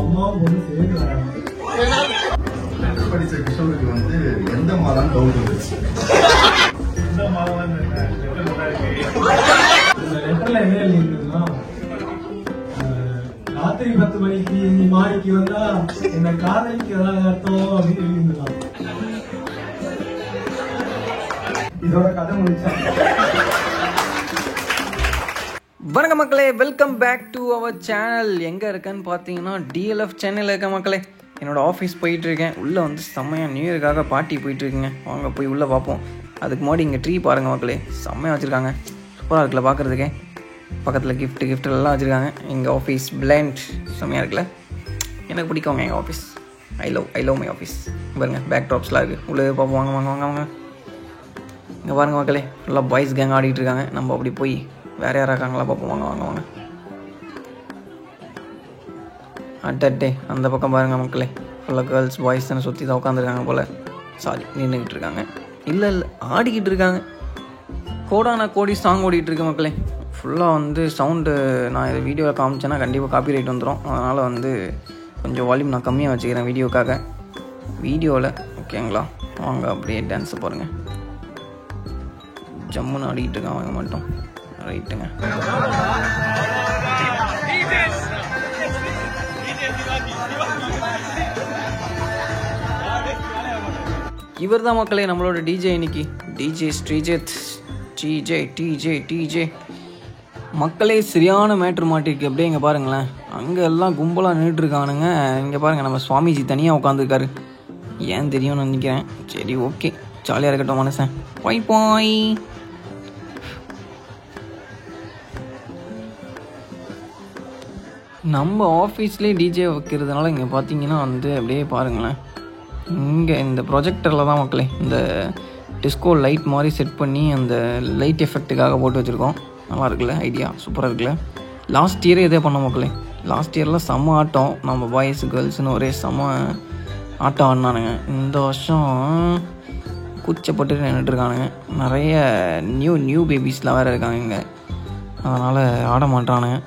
அம்மாவும் பொண்ணு சேர்ந்து வராங்க. படிச்ச கிஷோருக்கு வந்து எந்த மரம் டவுட் வந்துச்சு? இந்த மரம் லெட்டர்ல என்ன எழுதிருந்தா, ராத்திரி 10 மணிக்கு நீ மாடிக்கு வந்தா என்ன காதலிக்கு ஏதாவது அர்த்தம் அப்படின்னு எழுதிருந்தான். இதோட கதை முடிச்சா. வணக்கம் மக்களே, welcome back to our channel. எங்கே இருக்கேன்னு பார்த்தீங்கன்னா DLF சென்னையில் இருக்க மக்களே. என்னோடய ஆஃபீஸ் போயிட்டுருக்கேன். உள்ளே வந்து செம்மையாக நியூ இயருக்காக பார்ட்டி போயிட்டுருக்குங்க. வாங்க போய் உள்ளே பார்ப்போம். அதுக்கு முன்னாடி இங்கே ட்ரீ பாருங்கள் மக்களே, செம்மையாக வச்சுருக்காங்க. சூப்பராக இருக்குல்ல பார்க்குறதுக்கே. பக்கத்தில் கிஃப்ட் எல்லாம் வச்சுருக்காங்க. எங்கள் ஆஃபீஸ் பிளாண்ட் செம்மையாக இருக்குல்ல, எனக்கு பிடிக்குங்க எங்கள் office. I love my office. பாருங்கள் பேக் ட்ராப்ஸ்லாம் இருக்குது. உள்ளே பார்ப்போம். வாங்க இங்கே பாருங்கள் மக்களே, ஃபுல்லாக பாய்ஸ் கேங் ஆடிட்டு இருக்காங்க. நம்ம அப்படி போய் வேறு யாராக இருக்காங்களா பார்ப்போம். வாங்க அட்டே அந்த பக்கம் பாருங்கள் மக்களே, ஃபுல்லாக கேர்ள்ஸ் பாய்ஸ்ன்னு சுற்றி தான் உட்காந்துருக்காங்க போல். சாரி, நின்றுக்கிட்டு இருக்காங்க. இல்லை ஆடிக்கிட்டு இருக்காங்க. கோடி சாங் ஓடிக்கிட்டு இருக்கு மக்களே. ஃபுல்லாக வந்து சவுண்டு நான் இதை வீடியோவில் காமிச்சேன்னா கண்டிப்பாக காப்பி ரைட் வந்துடும். அதனால் வந்து கொஞ்சம் வால்யூம் நான் கம்மியாக வச்சுக்கிறேன் வீடியோவில். ஓகேங்களா, வாங்க அப்படியே டான்ஸை பாருங்கள். ஜம்முன்னு ஆடிக்கிட்டு இருக்கான் அவங்க மட்டும். ரைட்டுங்க. இவர் தான் மக்களே நம்மளோட டிஜே. இன்னைக்கு டிஜே ஸ்ரீஜித். டிஜே மக்களே, சரியான மேட்ரு மாட்டிருக்கு. அப்படியே இங்கே பாருங்களேன், அங்கே எல்லாம் கும்பலாக நின்றுட்டுருக்கானுங்க. இங்கே பாருங்கள், நம்ம சுவாமிஜி தனியாக உட்காந்துருக்காரு. ஏன் தெரியும்னு நினைக்கிறேன். சரி, ஓகே, ஜாலியாக இருக்கட்டும் மனுஷன். பாய். நம்ம ஆஃபீஸ்லேயே டிஜே வைக்கிறதுனால இங்கே பார்த்தீங்கன்னா வந்து அப்படியே பாருங்களேன், இங்கே இந்த ப்ரொஜெக்டரில் தான் மக்களே இந்த டிஸ்கோ லைட் மாதிரி செட் பண்ணி அந்த லைட் எஃபெக்ட்டுக்காக போட்டு வச்சுருக்கோம். நல்லா இருக்குல்ல, ஐடியா சூப்பராக இருக்குல்ல. லாஸ்ட் இயரே இதே பண்ணோம் மக்களே. லாஸ்ட் இயரில் செம்ம ஆட்டம். நம்ம பாய்ஸ் கேர்ள்ஸ்னு ஒரே செம்ம ஆட்டம் ஆடினானுங்க. இந்த வருஷம் கூச்சப்பட்டு நின்றுட்டுருக்கானுங்க. நிறைய நியூ பேபிஸ்லாம் வேறு இருக்காங்க இங்கே, அதனால் ஆட மாட்டானுங்க.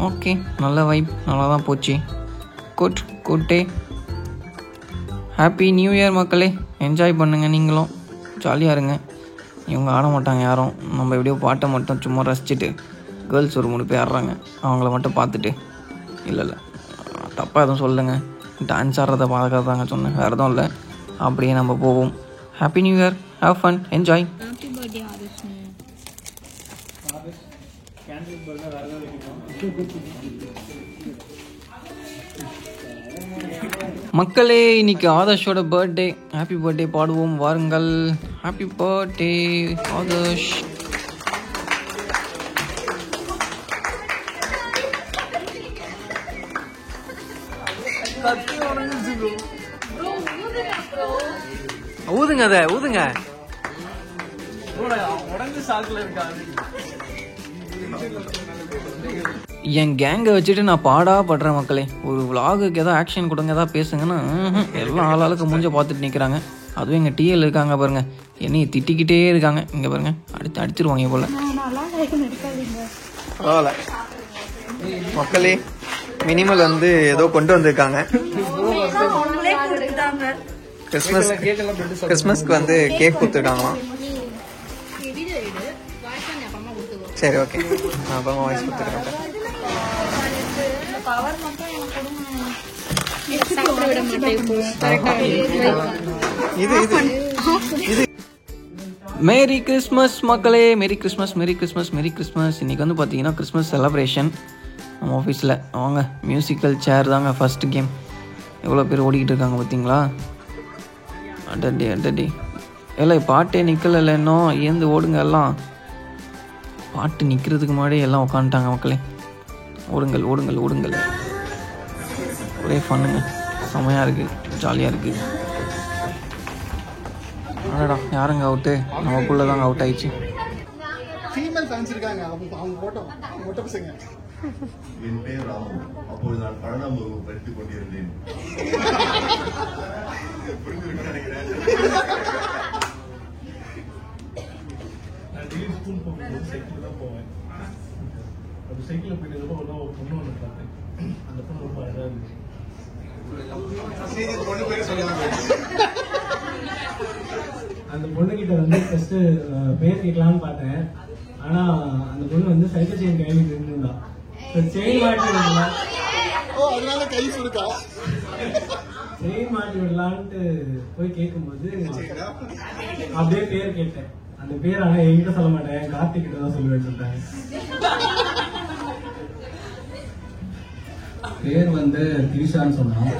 ஓகே, நல்ல வைப், நல்லா தான் போச்சு. Good day. Happy new year மக்களே. என்ஜாய் பண்ணுங்கள், நீங்களும் ஜாலியாக இருங்க. இவங்க ஆட மாட்டாங்க யாரும். நம்ம எப்படியோ பாட்டை மட்டும் சும்மா ரசிச்சுட்டு, கேர்ள்ஸ் ஒரு 3 பேர் ஆடுறாங்க, அவங்கள மட்டும் பார்த்துட்டு. இல்லை தப்பாக எதுவும் சொல்லுங்க, டான்ஸ் ஆடுறத பார்க்கறதாங்க சொன்னேன், வேறு எதுவும் இல்லை. அப்படியே நம்ம போவோம். Happy new year, have fun, enjoy. மக்களே, இன்னைக்கு ஆதர்ஷோட பர்த்டே. ஹாப்பி பர்த்டே பாடுவோம் வாருங்கள். Happy birthday Adarsh. ஊதுங்க அத ஊதுங்க. என் கேங்கை வச்சுட்டு நான் படுறேன் மக்களே. ஒரு விலாகுக்கு ஏதாவது ஆக்ஷன் கொடுங்க, ஏதாவது பேசுங்கன்னா எல்லாம் ஆளாளுக்கு மூஞ்ச பார்த்துட்டு நிற்கிறாங்க. அதுவும் எங்கள் டிஎல் இருக்காங்க பாருங்க, என்னையை திட்டிக்கிட்டே இருக்காங்க. இங்கே பாருங்க, அடிச்சிருவாங்க போல. பரவாயில்ல மக்களே, மினிமல் வந்து ஏதோ கொண்டு வந்திருக்காங்க. கிறிஸ்மஸ்க்கு வந்து கேக் கொடுத்துருக்காங்களாம். சரி, ஓகே, நான் அப்புறமா வாய்ஸ் கொடுத்துருக்கேன். மேரி கிறிஸ்மஸ் மக்களே. Merry Christmas. இன்னைக்கு வந்து பார்த்தீங்கன்னா கிறிஸ்மஸ் செலப்ரேஷன் நம்ம ஆஃபீஸில். அவங்க மியூசிக்கல் சேர் தாங்க ஃபர்ஸ்ட் கேம். எவ்வளோ பேர் ஓடிக்கிட்டு இருக்காங்க பார்த்தீங்களா. அடடி எல்லாம் பாட்டே நிற்கல, இன்னும் ஏந்து ஓடுங்க எல்லாம். பாட்டு நிற்கிறதுக்கு முன்னாடியே எல்லாம் உட்காந்துட்டாங்க மக்களே. ஓடுங்கள். ஒரே ஃபன்னுங்க, செமையாக இருக்குது, ஜாலியாக இருக்குது. அடடா, யாருங்க அவுட்டு? நம்ம புள்ள தாங்க அவுட் ஆயிடுச்சு. என் பெயர் ராமு. அப்போது நான் 12ஆம் வகுப்பு படித்துக் கொண்டிருந்தேன். புரிஞ்சிருக்குன்னு நினைக்கிறேன். ஸ்கூல் போகும்போது சைக்கிள் தான் போவேன். அப்படி சைக்கிளில் போயிட்டு ஒரு பொண்ணு ஒன்று பார்த்தேன். அந்த பொண்ணு ரொம்ப அழகாக இருந்துச்சு. அந்த பொண்ணுகிட்ட வந்து ஃபர்ஸ்ட் பேர் கேட்கலான்னு பார்த்தேன். ஆனா அந்த பொண்ணு வந்து சைக்கிள் செயின் கையில் நின்றுருந்தா. செயின் மாட்டி விடலாம், செயின் மாட்டி விடலான்ட்டு போய் கேட்கும்போது அப்படியே பேர் கேட்டேன். அந்த பேர் ஆனா என்கிட்ட சொல்ல மாட்டேன், கார்த்திக் கிட்ட தான் சொல்லுவேன்னு சொல்லிட்டாங்க. பேர் வந்து திரிஷான்னு சொன்னான்.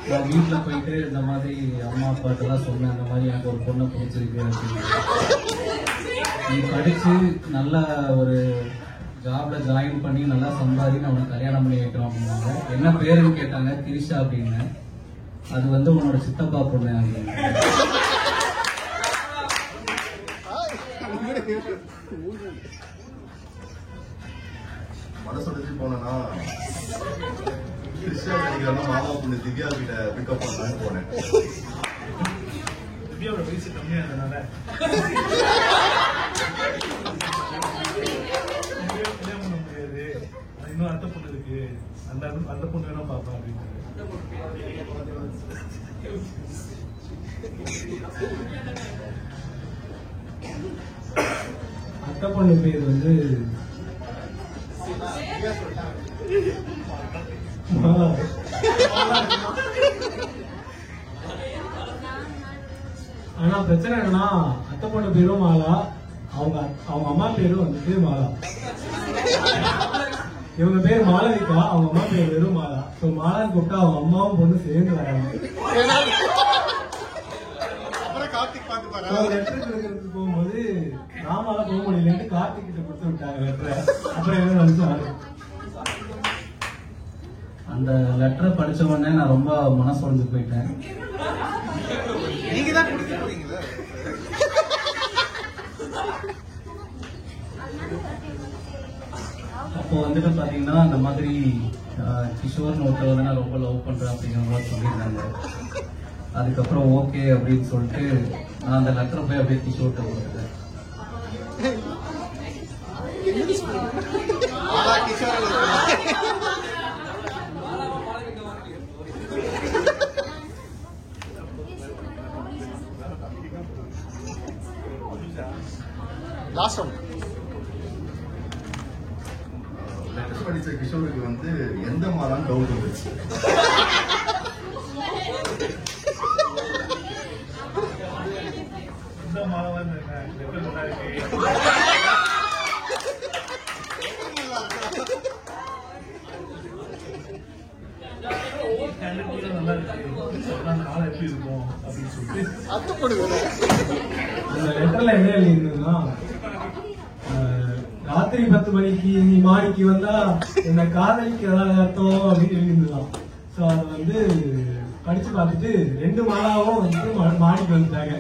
நான் வீட்டில் போயிட்டு இந்த மாதிரி அம்மா அப்பாட்டெல்லாம் சொன்னேன், இந்த மாதிரி எனக்கு ஒரு பொண்ணை பிடிச்சிருக்கு அப்படின்னு. நீ படிச்சு நல்லா ஒரு ஜாப்ல ஜாயின் பண்ணி நல்லா சம்பாதி நான் உனக்கு கல்யாணம் பண்ணி வைக்கிறோம் அப்படின்னாங்க. என்ன பேருன்னு கேட்டாங்க. திரிஷா அப்படின்னு. அது வந்து உன்னோட சித்தப்பா பொண்ணு அப்படின்னு. மனசுடைச்சு போனேன்னா கிறிஸ்டியா கிடைக்கிறதா மாமா பொண்ணு திவ்யா கிட்ட பிக்கப் பண்ணலான்னு போனேன். திவ்யாவோட வயசு கம்மியா இருந்தனால கல்யாணம் பண்ண முடியாது, இன்னும் அத்தை பொண்ணு இருக்கு, அந்த பொண்ணு வேணா பாப்பா அப்படின்னு. அத்தை பொண்ணு பேர் வந்து ஆனா பிரச்சனை என்னன்னா அத்தை பொண்ணு பேரும் மாலா, அவங்க அம்மா பேரும் வந்துட்டு மாலா. இவங்க பேர் மாலவிகா, அவங்க அம்மா பேர் வெறும் மாலா. சோ மாலான்னு கூப்பிட்டா அவங்க அம்மாவும் பொண்ணு சேர்ந்து வராங்க. லெட்டர் போகும்போது நாமால போக முடியலன்னு கார்த்திக் கிட்ட கொடுத்து விட்டாங்க லெட்டரை. அப்புறம் என்ன நினைச்சு அந்த லெட்டரை படிச்ச உடனே நான் ரொம்ப மனசு உடைஞ்சு போயிட்டேன். அப்போ வந்துட்டு பாத்தீங்கன்னா இந்த மாதிரி கிஷோர்னு ஒருத்தர் வந்து நான் ரொம்ப லவ் பண்றேன் அப்படிங்கிற மாதிரி சொல்லியிருந்தாங்க. அதுக்கப்புறம் ஓகே அப்படின்னு சொல்லிட்டு நான் அந்த லெட்டரை போய் அப்படியே கிஷோர்கிட்ட கொடுத்துட்டேன். லெட்டர் படிச்ச கிஷோருக்கு வந்து எந்த மாலான்னு டவுட் வந்துச்சு. இந்த மாதம் நல்லா இருக்கு, நல்லா இருக்கு, நாளை எப்படி இருக்கும் அப்படின்னு சொல்லிட்டு அந்த லெட்டர்ல என்ன எழுதிருந்ததுன்னா, ராத்திரி 10 மணிக்கு நீ மாடிக்கு வந்தா என்ன காதலிக்கிறதா அர்த்தம் அப்படின்னு எழுதிருந்தான். சோ அதை வந்து படிச்சு பார்த்துட்டு 2 மாலாவும் வந்து மாடிக்கு வந்துட்டாங்க.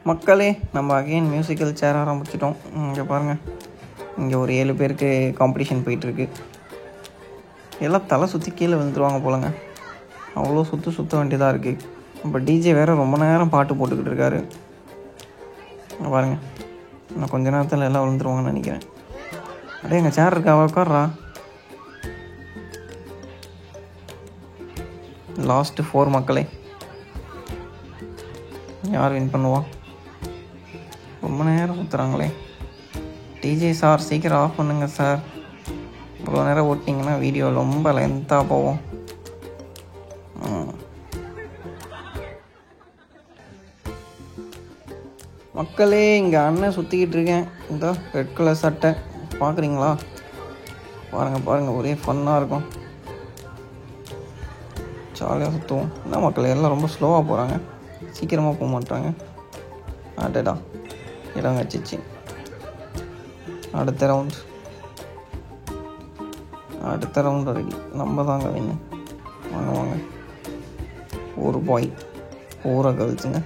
மக்களே, நம்ம அகைன் மியூசிக்கல் சேர் ஆரம்பிச்சிட்டோம். இங்கே பாருங்கள், இங்கே ஒரு 7 பேருக்கு காம்படிஷன் போயிட்டுருக்கு. எல்லாம் தலை சுற்றி கீழே விழுந்துருவாங்க போலங்க, அவ்வளோ சுற்ற வேண்டியதாக இருக்குது. இப்போ டிஜே வேறு ரொம்ப நேரம் பாட்டு போட்டுக்கிட்டு இருக்காரு. பாருங்கள், இன்னும் கொஞ்ச நேரத்தில் எல்லாம் விழுந்துருவாங்கன்னு நினைக்கிறேன். அப்படியே எங்கள் சேர் இருக்கா, உட்கார்றா. லாஸ்ட்டு 4 மக்களே, யார் வின் பண்ணுவா? ரொம்ப நேரம் சுற்றுறாங்களே. டிஜே சார் சீக்கிரம் ஆஃப் பண்ணுங்க சார், இவ்வளோ நேரம் ஓட்டிங்கன்னா வீடியோ ரொம்ப லென்த்தாக போவோம். மக்களே, இங்கே அண்ணன் சுற்றிக்கிட்டு இருக்கேன். இந்த ரெட் கலர் சட்டை பார்க்குறீங்களா? பாருங்கள், ஒரே ஃபன்னாக இருக்கும், ஜாலியாக சுற்றுவோம். என்ன மக்களே, எல்லாம் ரொம்ப ஸ்லோவாக போகிறாங்க, சீக்கிரமாக போக மாட்டாங்க. அடடா, இடம் வச்சிச்சு. அடுத்த ரவுண்ட் ரெடி. நம்ம தாங்க வின்னு. வாங்க, ஒரு பாய், பூரா கேர்ள்ஸுங்க.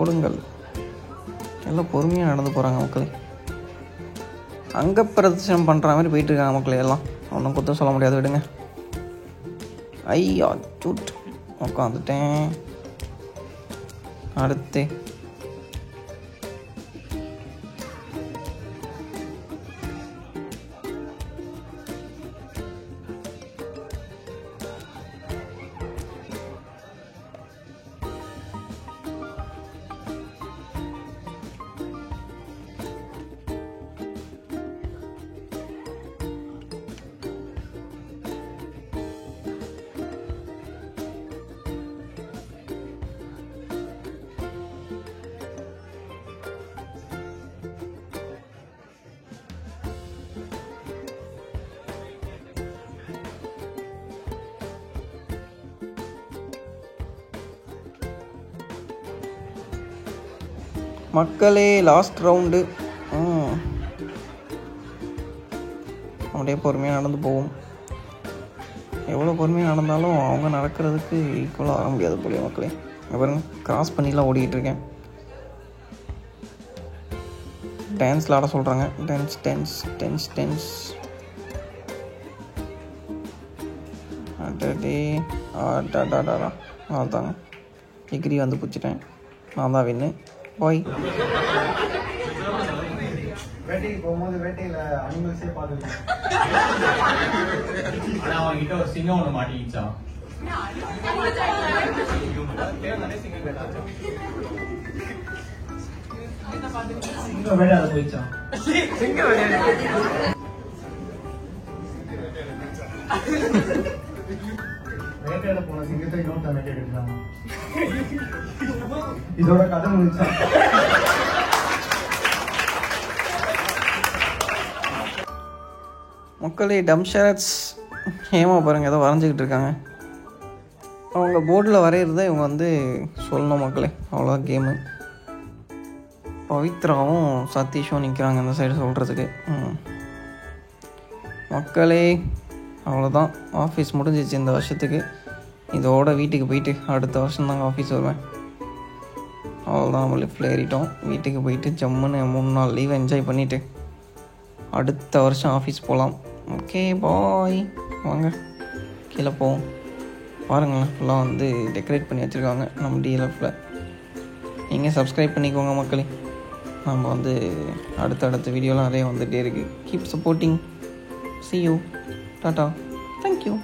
ஓடுங்கள், எல்லாம் பொறுமையாக நடந்து போகிறாங்க மக்களே. அங்கே பிரதர்ஷனம் பண்ணுற மாதிரி போயிட்டுருக்காங்க மக்களே. எல்லாம் ஒன்றும் குத்தம் சொல்ல முடியாது, விடுங்க. ஐயா சூட் உட்காந்துட்டேன். அடுத்து மக்களே லாஸ்ட் ரவுண்டு. அப்படியே பொறுமையாக நடந்து போவோம். எவ்வளோ பொறுமையாக நடந்தாலும் அவங்க நடக்கிறதுக்கு ஈக்குவலாக ஆக முடியாது போல மக்களே. அப்புறம் கிராஸ் பண்ணிலாம் ஓடிக்கிட்டு இருக்கேன். டான்ஸில் ஆட சொல்கிறாங்க. Dance dance dance dance. அடே ஆடாடாடா அதாங்க எகிரி வந்து பிடிச்சிட்டேன். நான் தான் வின்னு. போய் வேட்டைக்கு போகும்போது வேட்டையில அனிமல்ஸே பார்த்துருக்கேன். ஆனா அவன்கிட்ட ஒரு சிங்கம் ஒன்று மாட்டிக்கிச்சான். சிங்கம் வேட்டையாட போயிடுச்சான். வேட்டையாட போன சிங்கத்தை இன்னொருத்த வேட்டையாடுறாங்க. இதோட கதை முடிச்சா. மக்களே டம்ஷாட்ஸ் ஏமா பாருங்கள் ஏதோ வரைஞ்சிக்கிட்டு இருக்காங்க. அவங்க போர்டில் வரைகிறத இவங்க வந்து சொல்லணும் மக்களே. அவ்வளோதான் கேமு. பவித்ராவும் சதீஷும் நிற்கிறாங்க இந்த சைடு சொல்கிறதுக்கு. மக்களே அவ்வளோதான், ஆஃபீஸ் முடிஞ்சிச்சு இந்த வருஷத்துக்கு. இதோட வீட்டுக்கு போயிட்டு அடுத்த வருஷம் தாங்க ஆஃபீஸ் வருவேன். அவ்வளோதான், நம்ம லிஃப்டில் ஏறிட்டோம். வீட்டுக்கு போயிட்டு ஜம்முன்னு 3 நாள் லீவ் என்ஜாய் பண்ணிவிட்டு அடுத்த வருஷம் ஆஃபீஸ் போகலாம். Okay bye. வாங்க கீழே போவோம். பாருங்களேன் ஃபுல்லாக வந்து டெக்கரேட் பண்ணி வச்சுருக்காங்க நம்ம டிஎல்எஃப்பில். நீங்கள் சப்ஸ்கிரைப் பண்ணிக்கோங்க மக்களே. நம்ம வந்து அடுத்த வீடியோலாம் நிறைய வந்துகிட்டே இருக்குது. Keep supporting. See you. Tata. Thank you.